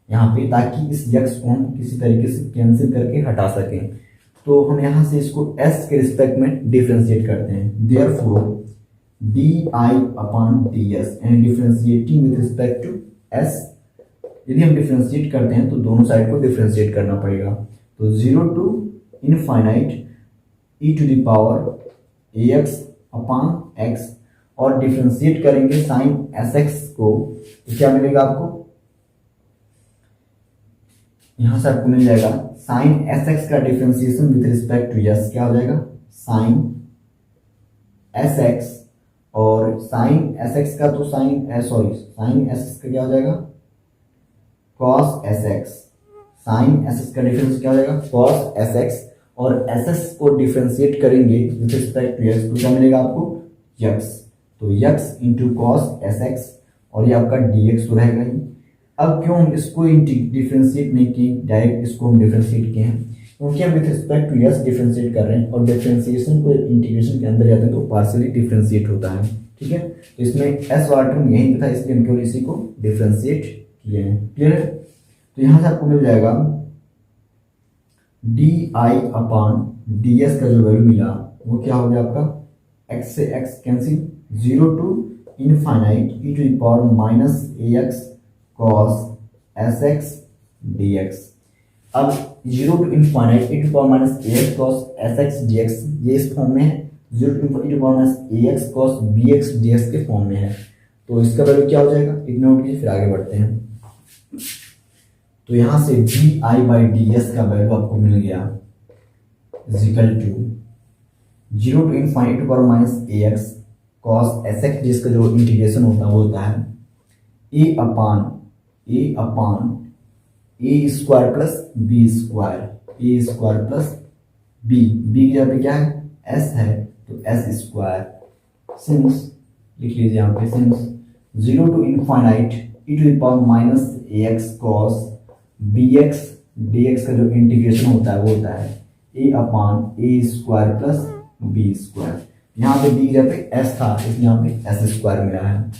यहाँ पे, ताकि इस यक्स को हम किसी तरीके से कैंसिल करके हटा सकें। तो हम यहाँ से इसको s के रिस्पेक्ट में डिफ्रेंशिएट करते हैं, therefore d i upon d s and differentiating with respect to s। यदि हम डिफ्रेंशिएट करते हैं तो दोनों साइड को डिफ्रेंशिएट करना पड़ेगा, तो 0 to infinite e to the power a x upon x, और डिफ्रेंशिएट करेंगे साइन एस एक्स को, तो क्या मिलेगा आपको, यहां से आपको मिल जाएगा साइन एस एक्स का differentiation with respect to s क्या हो जाएगा, साइन एस एक्स, और साइन एस एक्स का तो साइन एस एक्स का क्या हो जाएगा, cos s x, sine s x का डिफरेंस क्या हो जाएगा, कॉस एस एक्स, और एस एक्स को डिफ्रेंशिएट करेंगे विद रिस्पेक्ट टू एक्स, तो क्या मिलेगा आपको, यक्स, तो s x into cos s x, और ये आपका डी एक्स तो रहेगा ही। अब क्यों हम इसको डिफ्रेंशिएट नहीं किए, डायरेक्ट इसको हम डिफ्रेंशिएट किए हैं, क्योंकि हम with respect to s differentiate कर रहे हैं, और डिफ्रेंशिएशन को इंटीग्रेशन के अंदर जाते हैं तो पार्शियली डिफ्रेंशिएट होता है, ठीक है। तो इसमें एस वाला टर्म यहीं पे था, इसलिए हम केवल इसी को डिफ्रेंशिएट किए हैं। क्लियर है? तो यहां से आपको मिल जाएगा D i upon d s का जो वैल्यू मिला वो क्या हो गया आपका, एक्स से x cancel, 0 to infinite e to the power minus a x cos s x d x. अब 0 to infinite e to power minus a x cos s x d x, ये इस फॉर्म में है, 0 to e to power minus a x cos b x d x के form में है, तो इसका वैल्यू क्या हो जाएगा, इतना नोट कीजिए, फिर आगे बढ़ते हैं। तो यहां से d i by d s का वैल्यू आपको मिल गया is equal to 0 to infinite to power minus a x cos s x d x का जो इंटीग्रेशन होता है वो होता है a upon a square plus b square, a square plus b, b की जगह पे क्या है, एस है, तो एस स्क्वायर, सिंस लिख लीजिए यहाँ पे, since 0 to infinite e to the power minus a x cos b x d x का जो इंटीग्रेशन होता है वो होता है a upon a square plus b square. यहाँ पे बी की जगह पे एस था, इसलिए यहाँ पे एस स्क्वायर मिला है।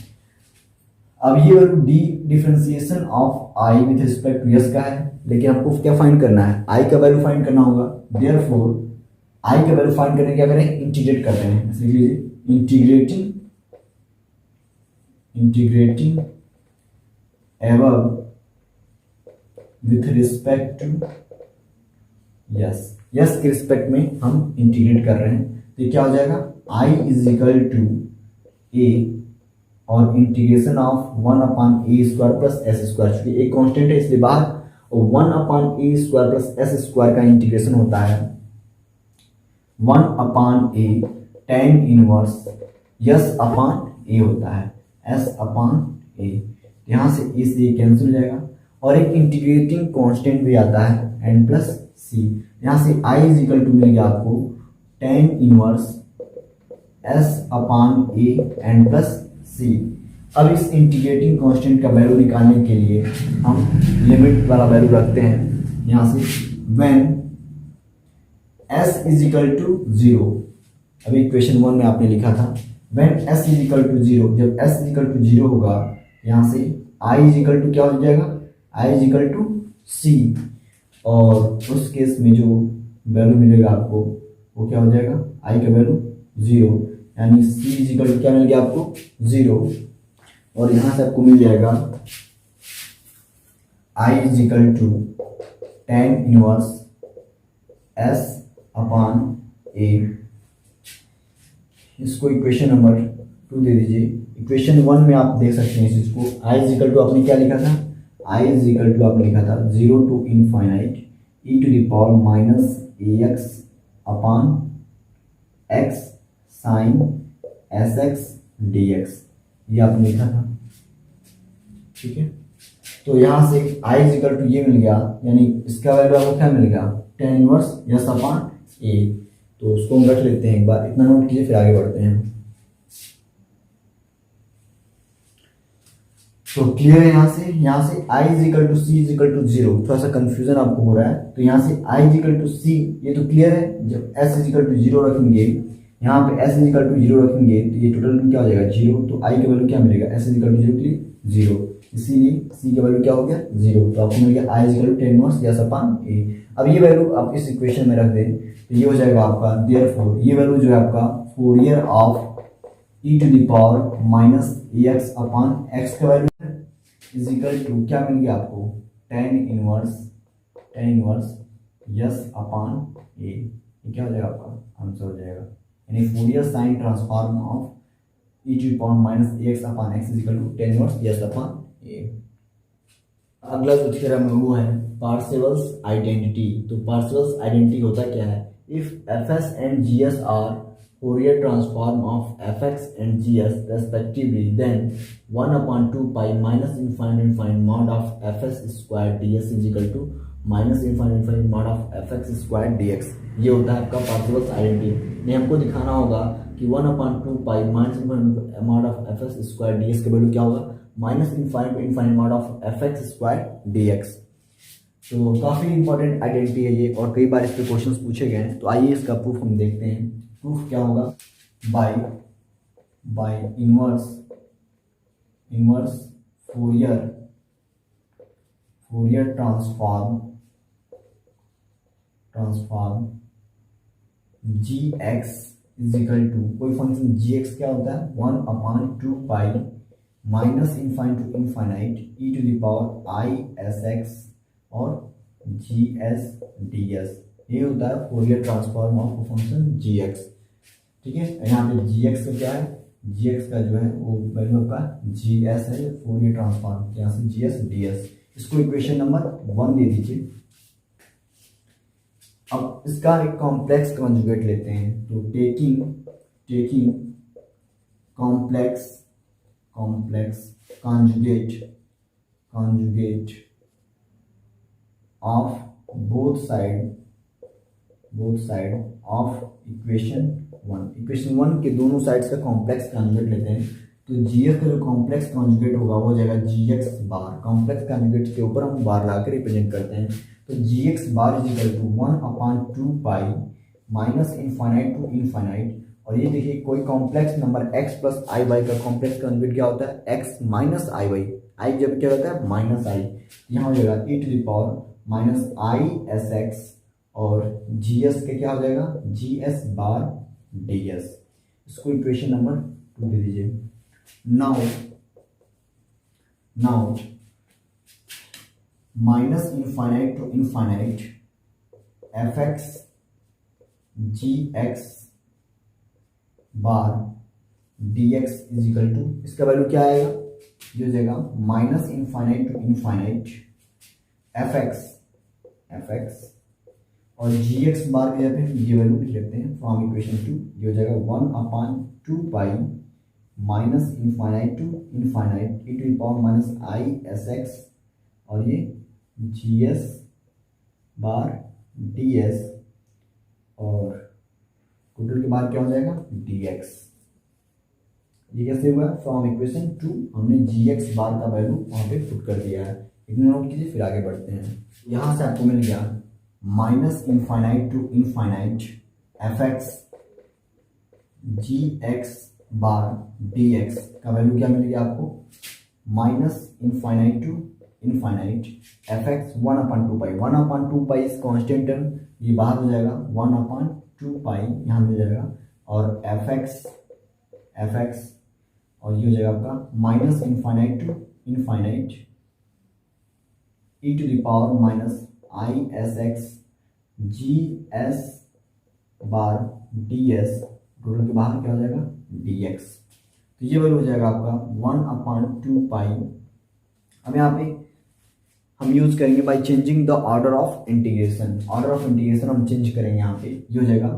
अब ये value d differentiation of i with respect to s का है, लेकिन आपको क्या फाइंड करना है, आई का वैल्यू फाइंड करना होगा, देयरफॉर आई का वैल्यू फाइंड करने क्या करें, इंटीग्रेट कर रहे हैं, लिख लीजिए integrating above with respect to s, s के रिस्पेक्ट में हम इंटीग्रेट कर रहे हैं, तो ये क्या हो जाएगा, आई इज इक्वल टू ए और integration of 1 upon a square plus s square, चूंकि एक कांस्टेंट है इसलिए बाहर, और 1 upon a square plus s square का इंटीग्रेशन होता है 1 अपॉन ए tan इनवर्स यस अपॉन ए होता है, एस अपॉन ए, यहाँ से ए से कैंसिल हो जाएगा, और एक इंटीग्रेटिंग कांस्टेंट भी आता है n प्लस सी, यहाँ से i इज इक्वल टू मिल गया आपको tan इनवर्स s अपॉन ए n प्लस सी। अब इस इंटीग्रेटिंग कांस्टेंट का वैल्यू निकालने के लिए हम लिमिट वाला वैल्यू रखते हैं, यहाँ से when s is equal to 0, अभी इक्वेशन 1 में आपने लिखा था when s is equal to 0, जब s इज इक्वल टू 0 होगा यहाँ से i इज इक्वल टू क्या हो जाएगा, i is equal to c, और उस केस में जो वैल्यू मिलेगा आपको वो क्या हो जाएगा, i का वैल्यू 0, यानी c इज इक्वल टू क्या मिल गया आपको 0, और यहाँ से आपको मिल जाएगा i is equal to tan inverse s upon a। इसको इक्वेशन नंबर 2 दे दीजिए। इक्वेशन 1 में आप देख सकते हैं इस चीज को, i इज इक्वल टू आपने क्या लिखा था, i इज इक्वल टू आपने लिखा था 0 to infinite e to the power minus ax upon x sine sx dx, ये आपने लिखा था, ठीक है। तो यहाँ से i इज इक्वल टू ये मिल गया, यानी इसका वैल्यू आपको क्या मिल गया, tan inverse s upon a। तो उसको हम रख लेते हैं एक बार, इतना नोट कीजिए फिर आगे बढ़ते हैं। तो क्लियर है यहाँ से i is equal to c is equal to 0, थोड़ा सा कंफ्यूजन आपको हो रहा है, तो यहाँ से i is equal to c, ये तो क्लियर है। जब s इज इक्वल टू 0 रखेंगे, यहाँ पे s इज इक्वल टू 0 रखेंगे तो ये टोटल में क्या हो जाएगा 0, तो i का वैल्यू क्या मिलेगा, s इज इक्वल टू 0 के लिए 0, इसीलिए c का वैल्यू क्या हो गया 0, तो आपको मिल गया i is equal to tan inverse s upon a। अब ये वैल्यू आप इस इक्वेशन में रख दें तो ये हो जाएगा आपका देयरफॉर, ये वैल्यू जो है आपका Fourier of e to the power minus ax upon x का वैल्यू इज इक्वल टू क्या मिल गया आपको tan inverse s upon a, ये क्या हो जाएगा आपका आंसर हो जाएगा, यानी Fourier sine transform of e to the power minus ax upon x is equal to tan inverse s upon a। अगला जो थ्योरम है वो है पार्सेवल्स आइडेंटिटी। तो पार्सेवल्स आइडेंटिटी होता क्या है, if fs and gs are Fourier transform of fx and gs respectively then 1 upon 2 pi minus infinite mod of fs square ds is equal to minus infinite mod of fx square dx, ये होता है आपका पार्सेवल्स identity. ने हमको दिखाना होगा कि 1 upon 2 pi minus infinite mod of fs square ds का वैल्यू क्या होगा, minus infinite mod of fx square dx। तो काफ़ी इंपॉर्टेंट आइडेंटिटी है ये, और कई बार इस पे क्वेश्चंस पूछे गए हैं। तो आइए इसका प्रूफ हम देखते हैं। प्रूफ क्या होगा, by inverse Fourier transform gx is equal to, कोई फंक्शन gx क्या होता है 1 upon 2 pi minus infinite to infinite e to the power i sx और gs ds, ये होता है Fourier transform of function gx, ठीक है। यहाँ पे gx का क्या है, gx का जो है वो वैल्यू आपका gs है, फोरियर ट्रांसफॉर्म यहाँ से gs ds। इसको इक्वेशन नंबर 1 दे दीजिए। अब इसका एक कॉम्प्लेक्स कॉन्जुगेट लेते हैं, तो taking complex conjugate of both side of equation 1 के दोनों साइड्स का कॉम्प्लेक्स कॉन्जुगेट लेते हैं। तो gx का जो कॉम्प्लेक्स कॉन्जुगेट होगा वो हो जाएगा gx बार, कॉम्प्लेक्स कॉन्जुगेट के ऊपर हम बार ला कर रिप्रेजेंट करते हैं। तो gx bar is equal to 1 upon 2 pi minus infinite to infinite, और ये देखिए कोई complex number x plus i y का कॉम्प्लेक्स कॉन्जुगेट क्या होता है x minus i y, i जब क्या होता है माइनस आई, यहाँ हो जाएगा e to the power minus I s x, और gs के क्या हो जाएगा gs बार ds। इसको इक्वेशन नंबर 2 दे दीजिए। Now minus infinite to infinite fx gx bar dx is equal to, इसका वैल्यू क्या आएगा, ये हो जाएगा minus infinite to infinite fx और gx बार के जगह पे ये वैल्यू लिख लेते हैं फ्रॉम इक्वेशन 2, ये हो जाएगा 1 upon 2 pi minus infinite to infinite e to the power minus I s x, और ये gs बार ds, और टोटल के बाद क्या हो जाएगा dx। ये कैसे हुआ, फ्रॉम इक्वेशन 2 हमने gx बार का वैल्यू वहां पे पुट कर दिया है। इतना नोट कीजिए फिर आगे बढ़ते हैं। यहाँ से आपको मिल गया minus infinite to infinite f x g x bar d x का वैल्यू क्या मिलेगी आपको, minus infinite to infinite f x 1/2 pi, 1/2 pi इस कॉन्स्टेंट टर्म, ये बाहर हो जाएगा 1/2 पाई यहाँ मिल जाएगा, और एफ एक्स और ये हो जाएगा आपका minus infinite to infinite e to the power minus I s x g s bar d s, total के बाहर क्या हो जाएगा डी एक्स। तो ये वैल्यू हो जाएगा आपका 1/2 पाई। अब यहाँ पे हम यूज करेंगे by changing the order of integration, order of integration हम चेंज करेंगे यहाँ पे, ये हो जाएगा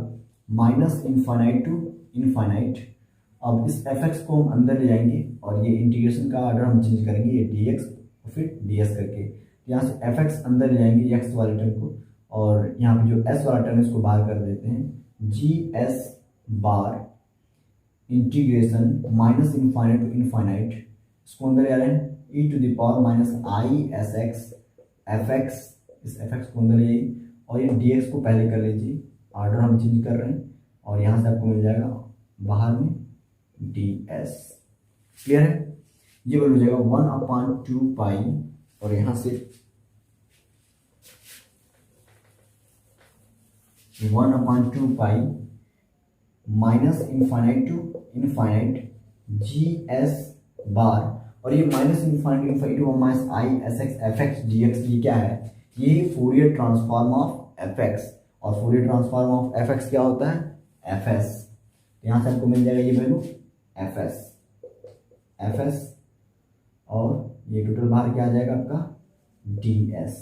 माइनस इनफाइनाइट टू इनफाइनाइट। अब इस एफ एक्स को हम अंदर ले जाएंगे और ये इंटीग्रेशन का ऑर्डर हम चेंज करेंगे, ये डी एक्स और फिर डी एस करके, यहाँ से एफ एक्स अंदर ले जाएंगे एक्स वाले टर्म को, और यहाँ पे जो एस वाला टर्म है इसको बाहर कर देते हैं, g s bar integration minus infinite to infinite, इसको अंदर ले आ रहे हैं e to the power minus I s x f x, इस एफ एक्स को अंदर ले जाइए और ये डी एक्स को पहले कर लीजिए, ऑर्डर हम चेंज कर रहे हैं, और यहाँ से आपको मिल जाएगा बाहर में डी एस। क्लियर है, ये वैल्यू हो जाएगा 1/2 पाई, और यहाँ से 1/2 पाई minus infinite to infinite g s bar, और ये माइनस इनफाइनाइट माइनस आई s x f x d x, ये क्या है, ये Fourier transform of F x, और Fourier transform of F x क्या होता है एफ एस, यहाँ से आपको मिल जाएगा ये वैल्यू एफ एस, और ये टोटल बाहर क्या आ जाएगा आपका डी एस।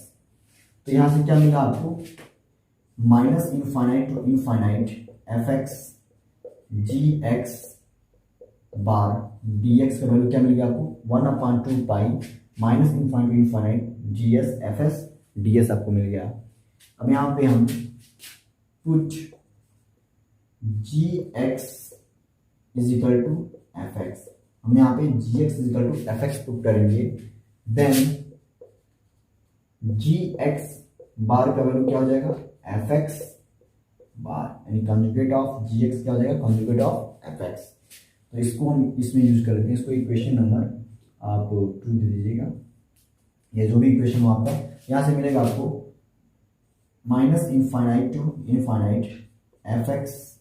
तो यहाँ से क्या मिला आपको, minus infinite to infinite f x g x bar d x का वैल्यू क्या मिलेगा आपको 1/2 पाई minus infinite to infinite g s f s d s आपको मिल गया। अब यहाँ पे हम put g x is equal to f x, हम यहाँ पे g x is equal to f x put करेंगे, देन जी एक्स बार का वैल्यू क्या हो जाएगा एफ एक्स बार, यानी कंजुगेट ऑफ जी एक्स क्या हो जाएगा कंजुगेट ऑफ एफ एक्स। तो इसको हम इसमें यूज कर लेते हैं, इसको इक्वेशन नंबर आप 2 दे दीजिएगा, ये जो भी इक्वेशन हो आपका, यहाँ से मिलेगा आपको minus infinite to infinite f x,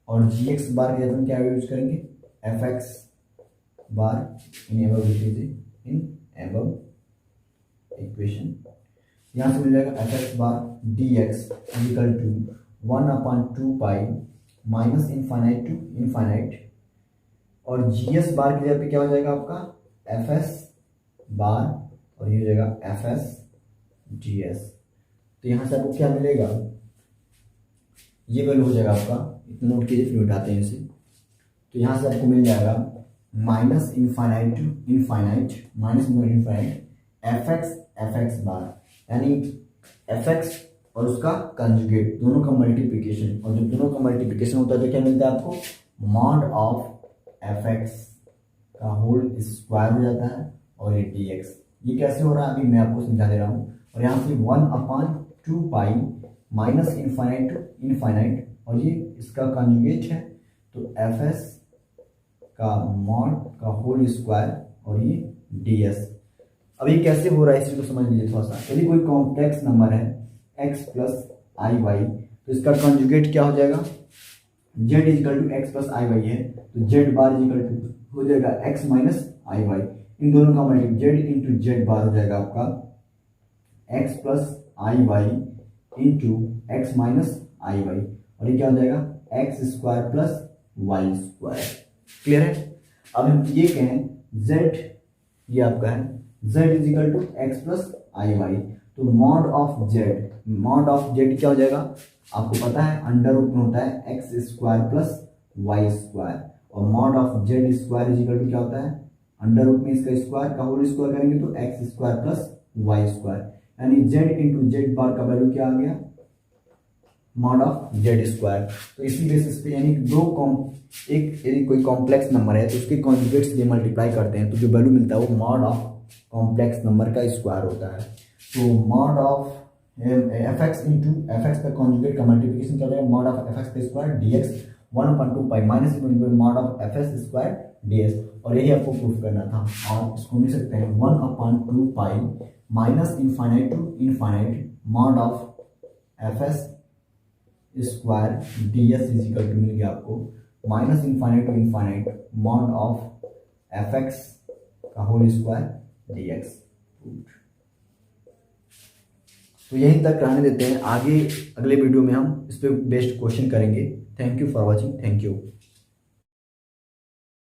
और जी एक्स बार के हम क्या यूज करेंगे f x bar in above equation, यहाँ से मिल जाएगा f x bar d x equal to 1/2 pi minus infinite to infinite, और जी एस बार की जगह पे क्या हो जाएगा आपका एफ एस बार, और ये हो जाएगा एफ एस जी एस। तो यहाँ से आपको क्या मिलेगा, ये वैल्यू हो जाएगा आपका, इतना नोट कीजिए फिर उठाते हैं इसे, तो यहाँ से आपको मिल जाएगा minus infinite to infinite minus infinite f x bar, यानी एफ एक्स और उसका कंजुगेट दोनों का मल्टीप्लिकेशन, और जब दोनों का मल्टीप्लिकेशन होता है तो क्या मिलता है आपको मॉड ऑफ एफ एक्स का होल स्क्वायर हो जाता है, और ये डी एक्स, ये कैसे हो रहा है अभी मैं आपको समझा दे रहा हूँ, और यहाँ से 1/2 पाई माइनस इनफाइनाइट टू इनफाइनाइट, और ये इसका कंजुगेट है तो एफ एस का मॉड का होल स्क्वायर, और ये डी एस। अब ये कैसे हो रहा है इसी को समझ लीजिए थोड़ा सा, यदि कोई कॉम्प्लेक्स नंबर है x प्लस आई वाई, तो इसका कंजुगेट क्या हो जाएगा z is equal to x plus i y है, तो z बार इजिकल टू हो जाएगा x माइनस आई वाई, इन दोनों का multiply z into z bar हो जाएगा आपका x plus i y into x minus i y, और ये क्या हो जाएगा x square plus y square. Clear है, अब हम ये कहें z ये आपका है z is equal to x plus i y, तो मॉड ऑफ z क्या हो जाएगा आपको पता है अंडर रूट में होता है x square plus y square, और mod of z square is equal to क्या होता है अंडर रूट में इसका स्क्वायर का होल स्क्वायर करेंगे तो x square plus y square, यानी जेड इंटू जेड बार का वैल्यू क्या आ गया मॉड ऑफ जेड स्क्वायर। तो इसी बेसिस पे यानी एक यदि कोई कॉम्प्लेक्स नंबर है तो उसके कॉन्जुगेट से मल्टीप्लाई करते हैं तो जो वैल्यू मिलता है वो मॉड ऑफ कॉम्प्लेक्स नंबर का स्क्वायर होता है। तो mod of F x into F x का कॉन्जुगेट का मल्टीप्लिकेशन क्या हो जाएगा, मॉड ऑफ एफ एक्स का square d x 1/2 pi minus mod of f s square d s, और यही आपको प्रूफ करना था। और इसको मिल सकते हैं 1/2 पाई minus infinite to infinite mod of f s square d s is equal to मिल गया आपको minus infinite to infinite mod of F x का होल स्क्वायर डी एक्स। तो यहीं तक रहने देते हैं, आगे अगले वीडियो में हम इस पे बेस्ड क्वेश्चन करेंगे। Thank you for watching, thank you.